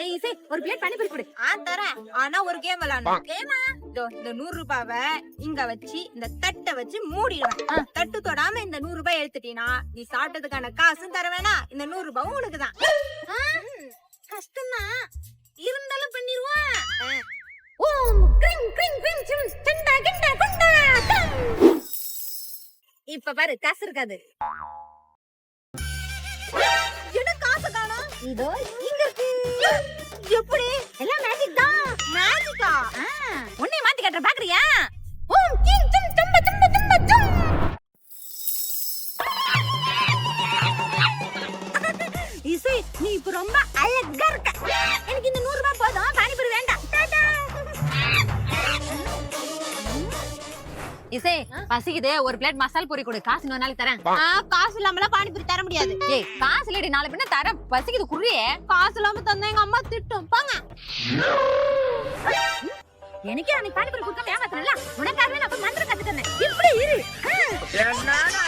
ஏய் இசை ஒரு பிளேட் பானிபூரி கொடு. தரேன். ஆனா ஒரு கேம் விளையாடணும். கேமா? இந்த 100 ரூபாவை இங்க வச்சு இந்த தட்டை வச்சு மூடிடுவேன். தட்டு தொடாம இந்த 100 ரூபாய் எடுத்துட்டீனா நீ சாப்பிட்டதுக்கான காசும் தர வேணாம், இந்த 100 ரூபாயும் உனக்கு தான். கஷ்டம்தான் இருந்தாலும் பண்ணிடுவான். ஓம் கிரிங் கிரிங் கிரிங் சிம் டண்டா கிண்டா குண்டா டம். இப்ப பாரு காசு இருக்காது. என்ன காசு காணோம்? இதோ இங்க இருக்கு. எப்படி? எல்லாம் மேஜிக் தான். மேஜிக்கா? உன்னை மாத்தி காட்டுற பாக்குறியா? ஓம் கிங் டும் டும் டும் டும் டும். இசை நீ இப்ப ரொம்ப அழகா இருக்க. எனக்கு இந்த 100 ரூபாய் போதும், பானிபூரி வேண்டாம். டாடா. இசை பசிக்குது, ஒரு பிளேட் மசால் பூரி கொடு, காசு இன்னொரு நாளைக்கு தரேன். காசு இல்லாமலாம் பானிபூரி தர முடியாது. ஏய் காசு இல்லடி, நாளை பின்ன தர. பசிக்குது குடுறியே. காசு இல்லாம தந்தா எங்க அம்மா திட்டும். போங்க. எனக்கே அன்னைக்கு பானிபூரி கொடுக்காம ஏமாத்துறல, உனக்காகவே நான் போய் மந்திரம் கத்துட்டேன். இப்படி இரு. என்னடா